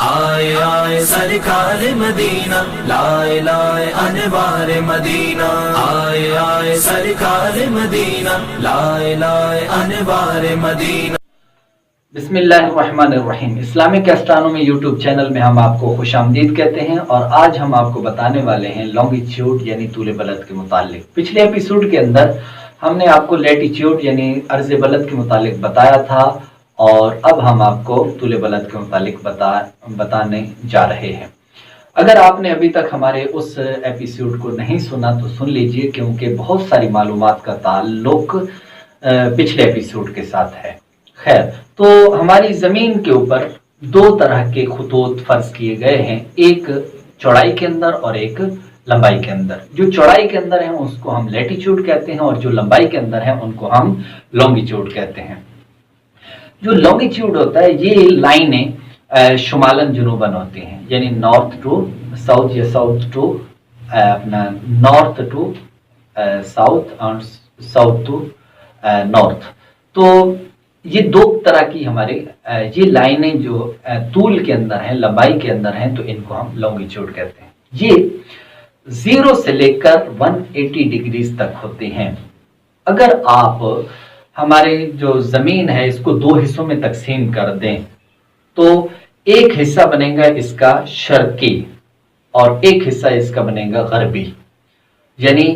آئے آئے سرکار مدینہ، لائے لائے انوار مدینہ، آئے آئے سرکار مدینہ، لائے لائے انوار مدینہ۔ بسم اللہ الرحمن الرحیم۔ اسلامک ایسٹرانومی یوٹیوب چینل میں ہم آپ کو خوش آمدید کہتے ہیں، اور آج ہم آپ کو بتانے والے ہیں لانگیٹیوڈ یعنی طول بلد کے متعلق۔ پچھلے ایپیسوڈ کے اندر ہم نے آپ کو لیٹیٹیوڈ یعنی عرض بلد کے متعلق بتایا تھا، اور اب ہم آپ کو طول بلد کے متعلق بتانے جا رہے ہیں۔ اگر آپ نے ابھی تک ہمارے اس ایپیسوڈ کو نہیں سنا تو سن لیجئے، کیونکہ بہت ساری معلومات کا تعلق پچھلے ایپیسوڈ کے ساتھ ہے۔ خیر، تو ہماری زمین کے اوپر دو طرح کے خطوط فرض کیے گئے ہیں، ایک چوڑائی کے اندر اور ایک لمبائی کے اندر۔ جو چوڑائی کے اندر ہیں اس کو ہم لیٹیٹیوڈ کہتے ہیں، اور جو لمبائی کے اندر ہیں ان کو ہم لانگیٹیوڈ کہتے ہیں۔ جو لانگیٹیوڈ ہوتا ہے، یہ لائنیں شمالاً جنوباً ہوتی ہیں، یعنی نارتھ ٹو ساؤتھ یا ساؤتھ ٹو اپنا نارتھ ٹو ساؤتھ اور ساؤتھ ٹو نارتھ۔ تو یہ دو طرح کی ہمارے یہ لائنیں جو طول کے اندر ہیں، لمبائی کے اندر ہیں، تو ان کو ہم لانگیٹیوڈ کہتے ہیں۔ یہ 0 سے لے کر 180 ڈگریز تک ہوتے ہیں۔ اگر آپ ہمارے جو زمین ہے اس کو دو حصوں میں تقسیم کر دیں تو ایک حصہ بنے گا اس کا شرقی اور ایک حصہ اس کا بنے گا غربی، یعنی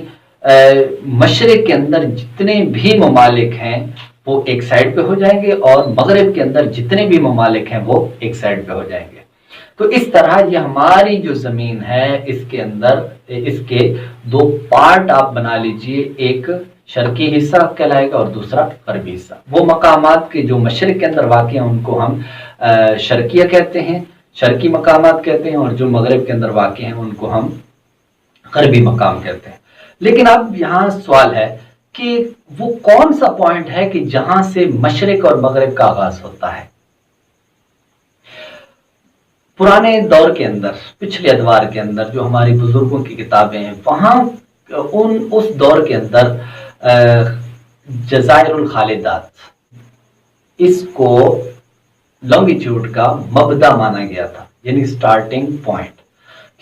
مشرق کے اندر جتنے بھی ممالک ہیں وہ ایک سائڈ پہ ہو جائیں گے، اور مغرب کے اندر جتنے بھی ممالک ہیں وہ ایک سائڈ پہ ہو جائیں گے۔ تو اس طرح یہ ہماری جو زمین ہے اس کے اندر اس کے دو پارٹ آپ بنا لیجئے، ایک شرقی حصہ کہلائے گا اور دوسرا غربی حصہ۔ وہ مقامات کے جو مشرق کے اندر واقع ہیں ان کو ہم شرقیہ کہتے ہیں، شرقی مقامات کہتے ہیں، اور جو مغرب کے اندر واقع ہیں ان کو ہم غربی مقام کہتے ہیں۔ لیکن اب یہاں سوال ہے کہ وہ کون سا پوائنٹ ہے کہ جہاں سے مشرق اور مغرب کا آغاز ہوتا ہے؟ پرانے دور کے اندر، پچھلے ادوار کے اندر جو ہماری بزرگوں کی کتابیں ہیں، وہاں اس دور کے اندر جزائر الخالدات اس کو لانگیٹیوڈ کا مبدا مانا گیا تھا، یعنی سٹارٹنگ پوائنٹ،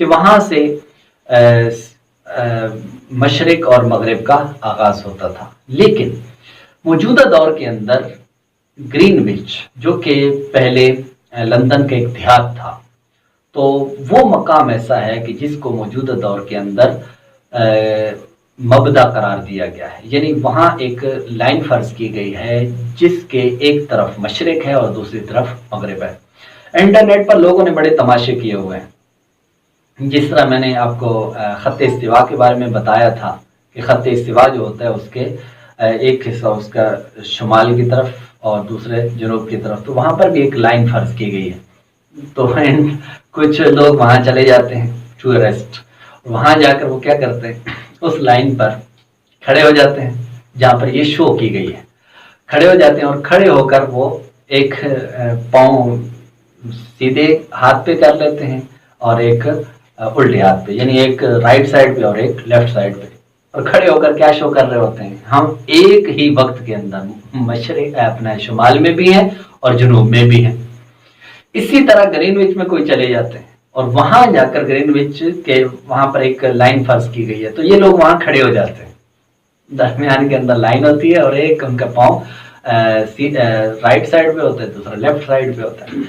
کہ وہاں سے مشرق اور مغرب کا آغاز ہوتا تھا۔ لیکن موجودہ دور کے اندر گرین وچ، جو کہ پہلے لندن کا ایک دیہات تھا، تو وہ مقام ایسا ہے کہ جس کو موجودہ دور کے اندر مبدا قرار دیا گیا ہے، یعنی وہاں ایک لائن فرض کی گئی ہے جس کے ایک طرف مشرق ہے اور دوسری طرف مغرب ہے۔ انٹرنیٹ پر لوگوں نے بڑے تماشے کیے ہوئے ہیں، جس طرح میں نے آپ کو خط استوا کے بارے میں بتایا تھا کہ خط استوا جو ہوتا ہے اس کے ایک حصہ اس کا شمال کی طرف اور دوسرے جنوب کی طرف، تو وہاں پر بھی ایک لائن فرض کی گئی ہے۔ تو کچھ لوگ وہاں چلے جاتے ہیں ٹورسٹ، وہاں جا کر وہ کیا کرتے ہیں، اس لائن پر کھڑے ہو جاتے ہیں جہاں پر یہ شو کی گئی ہے، کھڑے ہو جاتے ہیں، اور کھڑے ہو کر وہ ایک پاؤں سیدھے ہاتھ پہ کر لیتے ہیں اور ایک الٹے ہاتھ پہ، یعنی ایک رائٹ سائڈ پہ اور ایک لیفٹ سائڈ پہ، اور کھڑے ہو کر کیا شو کر رہے ہوتے ہیں، ہم ایک ہی وقت کے اندر مشرق اپنا شمال میں بھی ہیں اور جنوب میں بھی ہیں۔ اسی طرح گرین وچ میں کوئی چلے جاتے ہیں اور وہاں جا کر گرین وچ کے وہاں پر ایک لائن فرض کی گئی ہے، تو یہ لوگ وہاں کھڑے ہو جاتے ہیں، درمیان کے اندر لائن ہوتی ہے اور ایک ان کا پاؤں رائٹ سائڈ پہ ہوتا ہے، دوسرا لیفٹ سائڈ پہ ہوتا ہے۔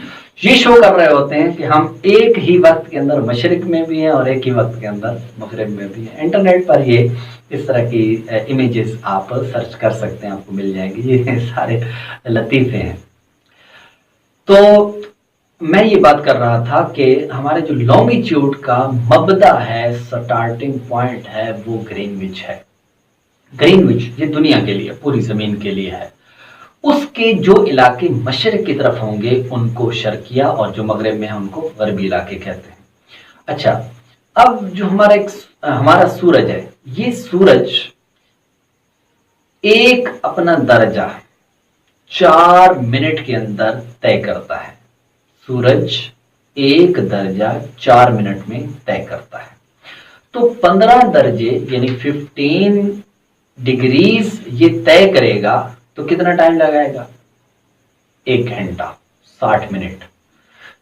یہ شو کر رہے ہوتے ہیں کہ ہم ایک ہی وقت کے اندر مشرق میں بھی ہیں اور ایک ہی وقت کے اندر مغرب میں بھی ہیں۔ انٹرنیٹ پر یہ اس طرح کی امیجز آپ سرچ کر سکتے ہیں، آپ کو مل جائیں گی، یہ سارے لطیفے ہیں۔ تو میں یہ بات کر رہا تھا کہ ہمارے جو لانگیٹیوڈ کا مبدا ہے، سٹارٹنگ پوائنٹ ہے، وہ گرین وچ ہے۔ گرین وچ یہ دنیا کے لیے، پوری زمین کے لیے ہے۔ اس کے جو علاقے مشرق کی طرف ہوں گے ان کو شرقیہ، اور جو مغرب میں ہیں ان کو غربی علاقے کہتے ہیں۔ اچھا، اب جو ہمارا سورج ہے، یہ سورج ایک اپنا درجہ 4 منٹ کے اندر طے کرتا ہے۔ سورج ایک درجہ 4 منٹ میں طے کرتا ہے، تو 15 درجے یعنی 15 ڈگریز یہ طے کرے گا تو کتنا ٹائم لگائے گا؟ 1 گھنٹہ 60 منٹ۔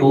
to